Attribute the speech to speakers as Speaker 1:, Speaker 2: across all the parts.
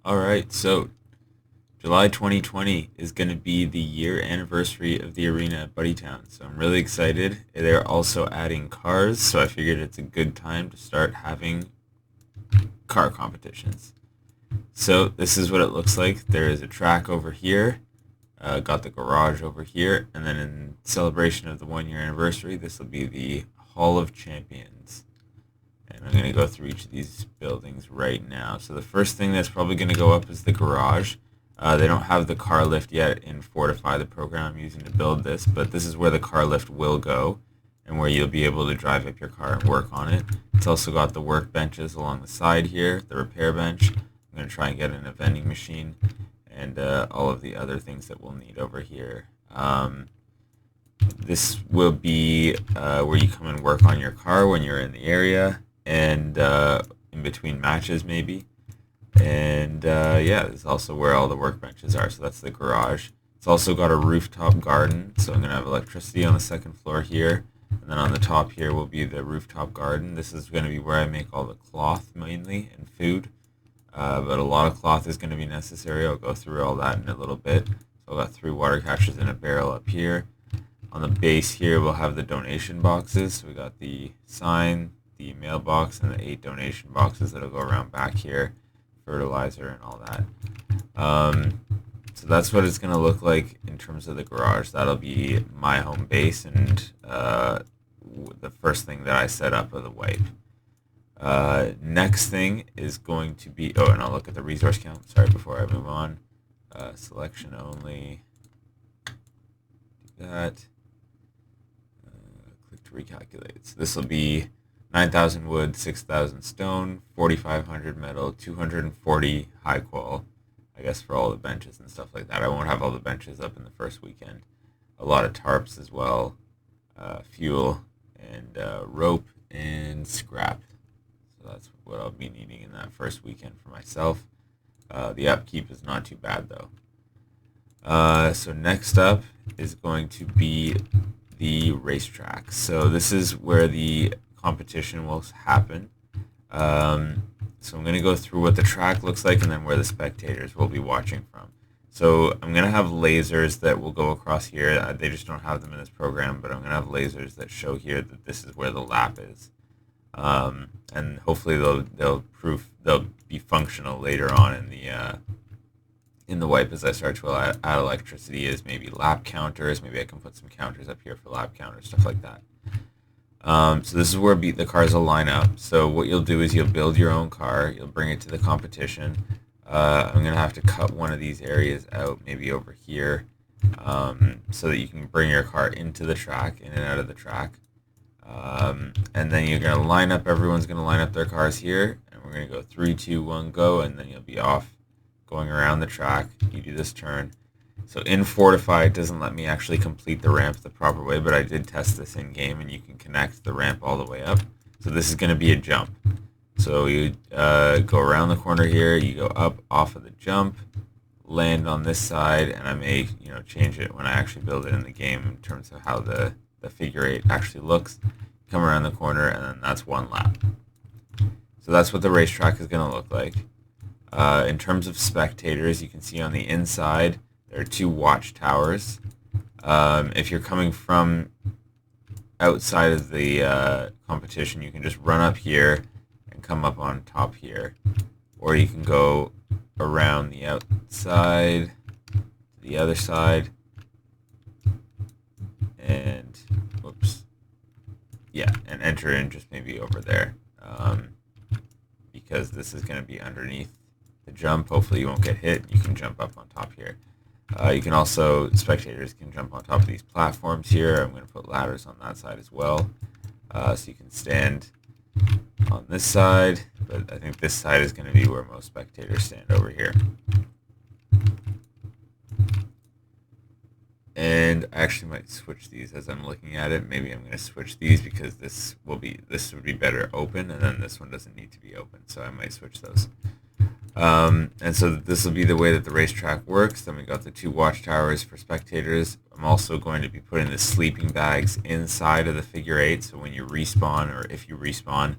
Speaker 1: All right, so July 2020 is going to be the year anniversary of the arena at Buddytown, so I'm really excited. They're also adding cars, so I figured it's a good time to start having car competitions. So this is what it looks like. There is a track over here, got the garage over here, and then in celebration of the 1 year anniversary, this will be the Hall of Champions. And I'm going to go through each of these buildings right now. So the first thing that's probably going to go up is the garage. They don't have the car lift yet in Fortify, the program I'm using to build this, but this is where the car lift will go and where you'll be able to drive up your car and work on it. It's also got the workbenches along the side here, the repair bench. I'm going to try and get in a vending machine and all of the other things that we'll need over here. This will be where you come and work on your car when you're in the area and in between matches maybe. And yeah, this is also where all the workbenches are. So that's the garage. It's also got a rooftop garden. So I'm going to have electricity on the second floor here. And then on the top here will be the rooftop garden. This is going to be where I make all the cloth mainly and food. But a lot of cloth is going to be necessary. I'll go through all that in a little bit. So I've got 3 water catchers in a barrel up here. On the base here, we'll have the donation boxes. So we got the sign, the mailbox, and the 8 donation boxes that'll go around back here, fertilizer, and all that. So that's what it's going to look like in terms of the garage. That'll be my home base and the first thing that I set up of the wipe. Next thing is going to be, oh, and I'll look at the resource count. Sorry, before I move on. Selection only. Do that. Click to recalculate. So this will be 9,000 wood, 6,000 stone, 4,500 metal, 240 high qual. I guess for all the benches and stuff like that. I won't have all the benches up in the first weekend. A lot of tarps as well, fuel, and rope and scrap. So that's what I'll be needing in that first weekend for myself. The upkeep is not too bad though. So next up is going to be the racetrack. So this is where the competition will happen. So I'm going to go through what the track looks like and then where the spectators will be watching from. So I'm going to have lasers that will go across here. They just don't have them in this program, but I'm going to have lasers that show here that this is where the lap is. And hopefully they'll be functional later on in the wipe as I start to add electricity as maybe lap counters. Maybe I can put some counters up here for lap counters, stuff like that. So this is where the cars will line up. So what you'll do is you'll build your own car. You'll bring it to the competition. I'm going to have to cut one of these areas out, maybe over here, so that you can bring your car into the track, in and out of the track. And then you're going to line up, everyone's going to line up their cars here, and we're going to go 3, 2, 1, go, and then you'll be off going around the track. You do this turn. So in Fortify, it doesn't let me actually complete the ramp the proper way, but I did test this in game, and you can connect the ramp all the way up. So this is going to be a jump. So you go around the corner here, you go up off of the jump, land on this side, and I may change it when I actually build it in the game in terms of how the figure eight actually looks. Come around the corner, and then that's one lap. So that's what the racetrack is going to look like. In terms of spectators, you can see on the inside there are 2 watchtowers. If you're coming from outside of the competition, you can just run up here and come up on top here. Or you can go around the outside to the other side. And, whoops. Yeah, and enter in just maybe over there. Because this is going to be underneath the jump. Hopefully you won't get hit. You can jump up on top here. You can also, spectators can jump on top of these platforms here. I'm going to put ladders on that side as well. So you can stand on this side, but I think this side is going to be where most spectators stand over here. And I actually might switch these as I'm looking at it. Maybe I'm going to switch these because this would be better open, and then this one doesn't need to be open, so I might switch those. And so this will be the way that the racetrack works. Then we got the 2 watchtowers for spectators. I'm also going to be putting the sleeping bags inside of the figure eight, so when you respawn, or if you respawn,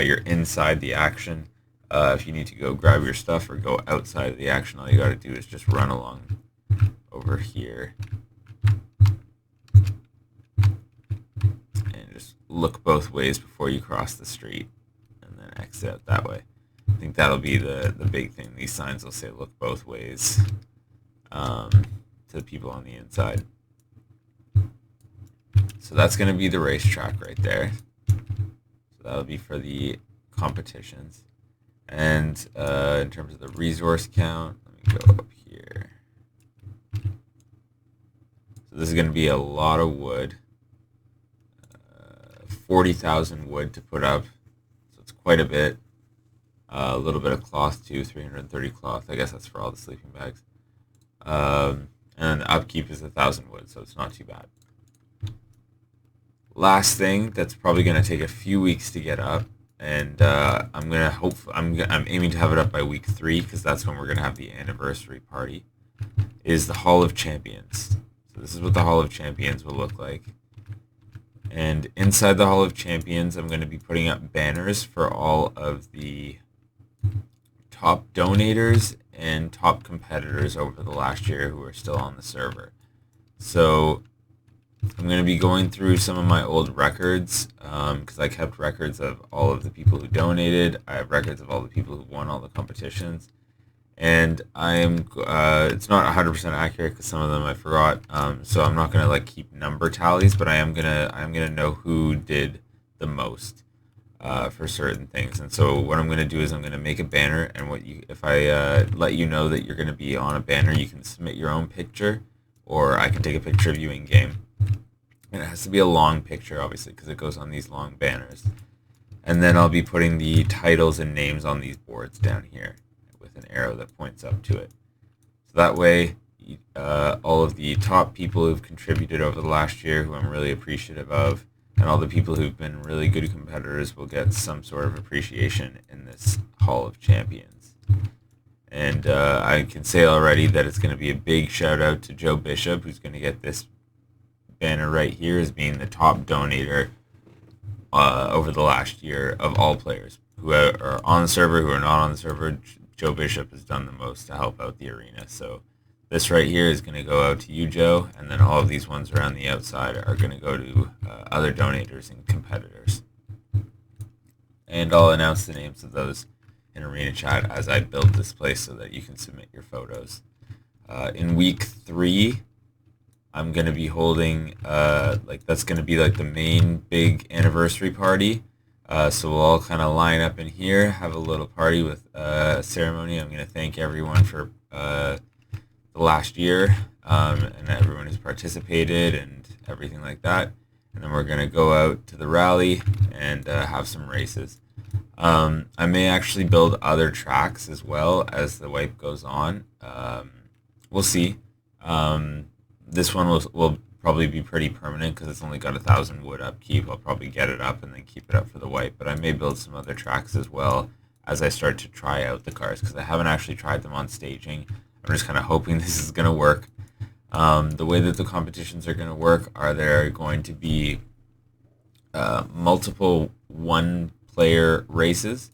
Speaker 1: you're inside the action. If you need to go grab your stuff or go outside of the action, all you got to do is just run along over here and just look both ways before you cross the street, and then exit out that way. I think that'll be the big thing. These signs will say look both ways to the people on the inside. So that's going to be the racetrack right there. So that'll be for the competitions. And in terms of the resource count, let me go up here. So this is going to be a lot of wood. 40,000 wood to put up. So it's quite a bit. A little bit of cloth too, 330 cloth. I guess that's for all the sleeping bags. And the upkeep is 1,000 wood, so it's not too bad. Last thing that's probably going to take a few weeks to get up, and I'm aiming to have it up by week 3 because that's when we're going to have the anniversary party, is the Hall of Champions. So this is what the Hall of Champions will look like. And inside the Hall of Champions, I'm going to be putting up banners for all of the top donators and top competitors over the last year who are still on the server. So I'm going to be going through some of my old records because I kept records of all of the people who donated. I have records of all the people who won all the competitions. And it's not 100% accurate because some of them I forgot. So I'm not going to keep number tallies, but I'm gonna know who did the most for certain things. And so what I'm going to do is I'm going to make a banner, and if I let you know that you're going to be on a banner, you can submit your own picture, or I can take a picture of you in game. And it has to be a long picture, obviously, because it goes on these long banners. And then I'll be putting the titles and names on these boards down here with an arrow that points up to it. So that way, all of the top people who've contributed over the last year, who I'm really appreciative of, and all the people who've been really good competitors will get some sort of appreciation in this Hall of Champions. And I can say already that it's going to be a big shout out to Joe Bishop, who's going to get this banner right here as being the top donator over the last year of all players who are on the server, who are not on the server. Joe Bishop has done the most to help out the arena. So this right here is going to go out to you, Joe, and then all of these ones around the outside are going to go to other donators and competitors. And I'll announce the names of those in Arena Chat as I build this place so that you can submit your photos. In week 3, I'm going to be holding, that's going to be the main big anniversary party. So we'll all kind of line up in here, have a little party with a ceremony. I'm going to thank everyone for the last year and everyone who's participated and everything like that. And then we're going to go out to the rally and have some races. I may actually build other tracks as well as the wipe goes on. We'll see. This one will probably be pretty permanent because it's only got 1,000 wood upkeep. I'll probably get it up and then keep it up for the wipe. But I may build some other tracks as well as I start to try out the cars because I haven't actually tried them on staging. I'm just kind of hoping this is going to work. The way that the competitions are going to work are there going to be multiple one-player races.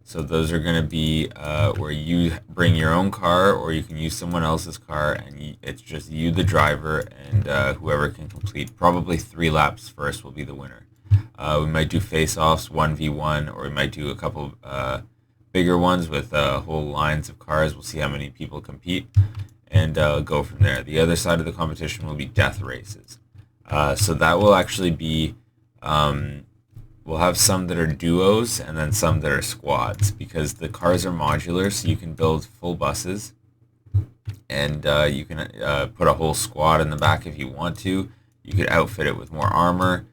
Speaker 1: So those are going to be where you bring your own car or you can use someone else's car, and it's just you, the driver, and whoever can complete probably 3 laps first will be the winner. We might do face-offs 1v1, or we might do a couple bigger ones with whole lines of cars. We'll see how many people compete and go from there. The other side of the competition will be death races. So that will actually be... we'll have some that are duos and then some that are squads because the cars are modular, so you can build full buses and you can put a whole squad in the back if you want to. You could outfit it with more armor.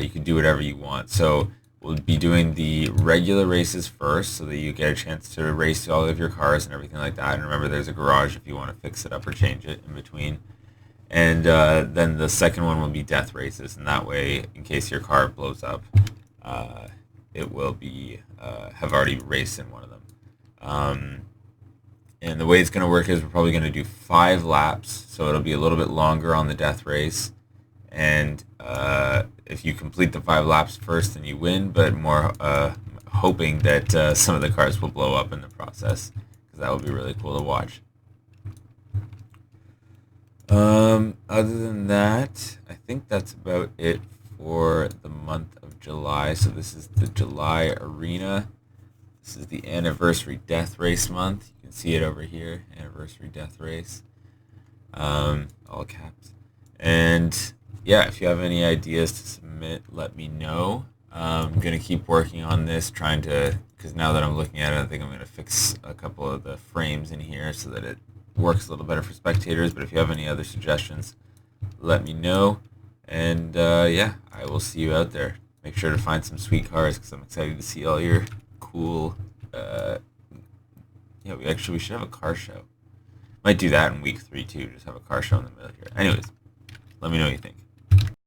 Speaker 1: You could do whatever you want. So we'll be doing the regular races first so that you get a chance to race all of your cars and everything like that. And remember, there's a garage if you want to fix it up or change it in between. And then the second one will be death races, and that way, in case your car blows up, it will be have already raced in one of them. And the way it's going to work is we're probably going to do 5 laps, so it'll be a little bit longer on the death race. And if you complete the 5 laps first, then you win. But more hoping that some of the cars will blow up in the process, because that would be really cool to watch. Other than that, I think that's about it for the month of July. So this is the July Arena. This is the Anniversary Death Race month. You can see it over here, Anniversary Death Race, all caps. And yeah, if you have any ideas to submit, let me know. I'm going to keep working on this, trying to, because now that I'm looking at it, I think I'm going to fix a couple of the frames in here so that it works a little better for spectators. But if you have any other suggestions, let me know. And yeah, I will see you out there. Make sure to find some sweet cars, because I'm excited to see all your cool. Yeah, we should have a car show. Might do that in week 3 too. Just have a car show in the middle here. Anyways, let me know what you think.